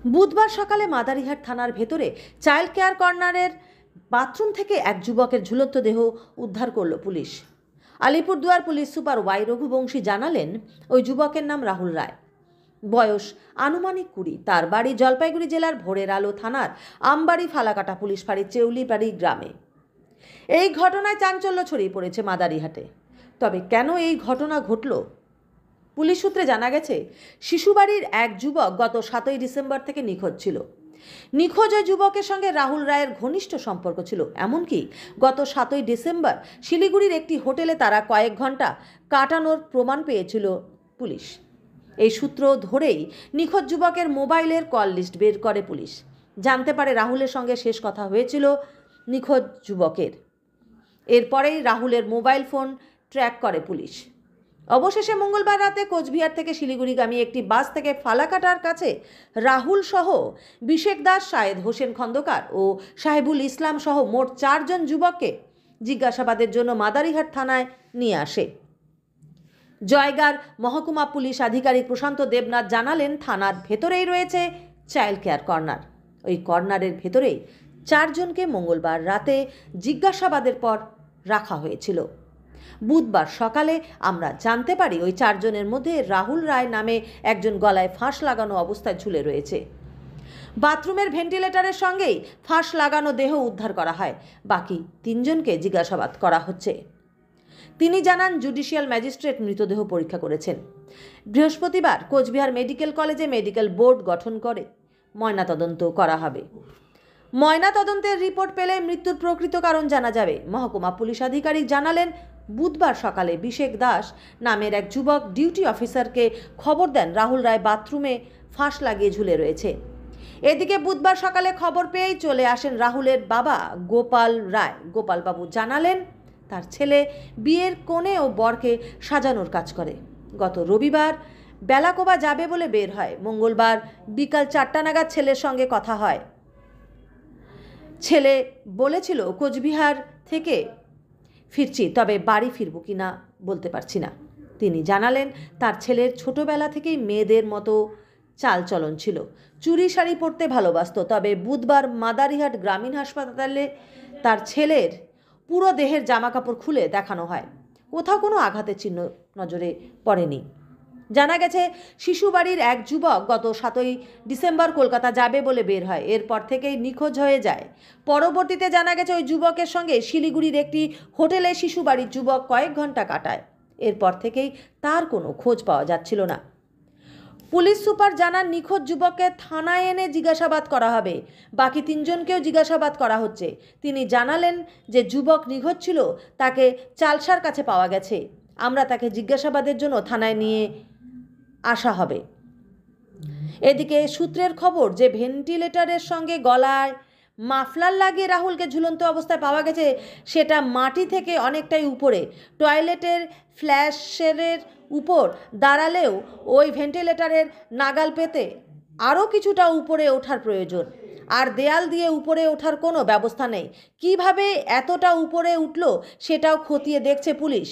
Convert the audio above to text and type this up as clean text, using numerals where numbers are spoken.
বুধবার সকালে মাদারিহাট থানার ভেতরে চাইল্ড কেয়ার কর্নারের বাথরুম থেকে এক যুবকের ঝুলন্ত দেহ উদ্ধার করল police. Alipurduar police super Y Raghubanshi জানালেন, ওই যুবকের নাম রাহুল রায়, বয়স আনুমানিক 20। তার বাড়ি জলপাইগুড়ি জেলার ভোরের আলো থানার আমবাড়ি ফালাকাটা পুলিশ ফাঁড়ির চেউলিবাড়ি গ্রামে। এই ঘটনায় চাঞ্চল্য ছড়িয়ে পড়েছে মাদারিহাটে। তবে কেন এই ঘটনা ঘটল? পুলিশ সূত্রে জানা গেছে, শিশুবাড়ির এক যুবক গত 7ই ডিসেম্বর থেকে নিখোঁজ ছিল। নিখোঁজ ওই যুবকের সঙ্গে রাহুল রায়ের ঘনিষ্ঠ সম্পর্ক ছিল। এমনকি গত 7ই ডিসেম্বর শিলিগুড়ির একটি হোটেলে তারা কয়েক ঘন্টা কাটানোর প্রমাণ পেয়েছিল পুলিশ। এই সূত্র ধরেই নিখোঁজ যুবকের মোবাইলের কল লিস্ট বের করে পুলিশ। জানতে পারে রাহুলের সঙ্গে শেষ কথা হয়েছিল নিখোঁজ যুবকের। এরপরেই রাহুলের মোবাইল ফোন ট্র্যাক করে পুলিশ। অবশেষে মঙ্গলবার রাতে কোচবিহার থেকে শিলিগুড়িগামী একটি বাস থেকে ফালাকাটার কাছে রাহুল সহ বিশেক দাস, শাহেদ হোসেন খন্দকার ও সাহেবুল ইসলাম সহ মোট 4 জন যুবককে জিজ্ঞাসাবাদের জন্য মাদারিহাট থানায় নিয়ে আসে। জয়গার মহকুমা পুলিশ আধিকারিক প্রশান্ত দেবনাথ জানালেন, থানার ভেতরেই রয়েছে চাইল্ড কেয়ার কর্নার। ওই কর্নারের ভেতরেই 4 জনকে মঙ্গলবার রাতে জিজ্ঞাসাবাদের পর রাখা হয়েছিল। বুধবার সকালে আমরা জানতে পারি, ওই 4 জনের মধ্যে রাহুল রায় নামে একজন গলায় ফাঁস লাগানো অবস্থায় ঝুলে রয়েছে। বাথরুমের ভেন্টিলেটরের সঙ্গেই ফাঁস লাগানো দেহ উদ্ধার করা হয়। বাকি 3 জনকে জিজ্ঞাসাবাদ করা হচ্ছে। তিনি জানান, জুডিশিয়াল ম্যাজিস্ট্রেট মৃতদেহ পরীক্ষা করেছেন। বৃহস্পতিবার কোচবিহার মেডিকেল কলেজে মেডিকেল বোর্ড গঠন করে ময়নাতদন্ত করা হবে। ময়নাতদন্তের রিপোর্ট পেলে মৃত্যুর প্রকৃত কারণ জানা যাবে। মহকুমা পুলিশ আধিকারিক জানালেন, বুধবার সকালে বিশেক দাস নামের এক যুবক ডিউটি অফিসারকে খবর দেন রাহুল রায় বাথরুমে ফাঁস লাগিয়ে ঝুলে রয়েছে। এদিকে বুধবার সকালে খবর পেয়েই চলে আসেন রাহুলের বাবা গোপাল রায়। গোপালবাবু জানালেন, তার ছেলে বিয়ের কনে ও বরকে সাজানোর কাজ করে। গত রবিবার বেলাকোবা যাবে বলে বের হয়। মঙ্গলবার বিকাল 4টা নাগাদ ছেলের সঙ্গে কথা হয়। ছেলে বলেছিল, কোচবিহার থেকে ফিরছি, তবে বাড়ি ফিরব কি না বলতে পারছি না। তিনি জানালেন, তার ছেলের ছোটবেলা থেকেই মেয়েদের মতো চালচলন ছিল। চুড়ি শাড়ি পরতে ভালোবাসত। তবে বুধবার মাদারিহাট গ্রামীণ হাসপাতালে তার ছেলের পুরো দেহের জামাকাপড় খুলে দেখানো হয়। কোথাও কোনো আঘাতের চিহ্ন নজরে পড়েনি। জানা গেছে, শিশুবাড়ির এক যুবক গত 7ই ডিসেম্বর কলকাতা যাবে বলে বের হয়। এরপর থেকেই নিখোঁজ হয়ে যায়। পরবর্তীতে জানা গেছে, ওই যুবকের সঙ্গে শিলিগুড়ির একটি হোটেলে শিশুবাড়ির যুবক কয়েক ঘন্টা কাটায়। এরপর থেকেই তার কোনো খোঁজ পাওয়া যাচ্ছিল না। পুলিশ সুপার জানান, নিখোঁজ যুবককে থানায় এনে জিজ্ঞাসাবাদ করা হবে। বাকি 3 জনকেও জিজ্ঞাসাবাদ করা হচ্ছে। তিনি জানালেন যে যুবক নিখোঁজ ছিল, তাকে চালসার কাছে পাওয়া গেছে। আমরা তাকে জিজ্ঞাসাবাদের জন্য থানায় নিয়ে আসা হবে। এদিকে সূত্রের খবর যে ভেন্টিলেটরের সঙ্গে গলায় মাফলার লাগিয়ে রাহুলকে ঝুলন্ত অবস্থায় পাওয়া গেছে, সেটা মাটি থেকে অনেকটাই উপরে। টয়লেটের ফ্ল্যাশের উপর দাঁড়ালেও ওই ভেন্টিলেটরের নাগাল পেতে আরও কিছুটা উপরে ওঠার প্রয়োজন। আর দেয়াল দিয়ে উপরে ওঠার কোনো ব্যবস্থা নেই। কিভাবে এতটা উপরে উঠল সেটাও খতিয়ে দেখছে পুলিশ।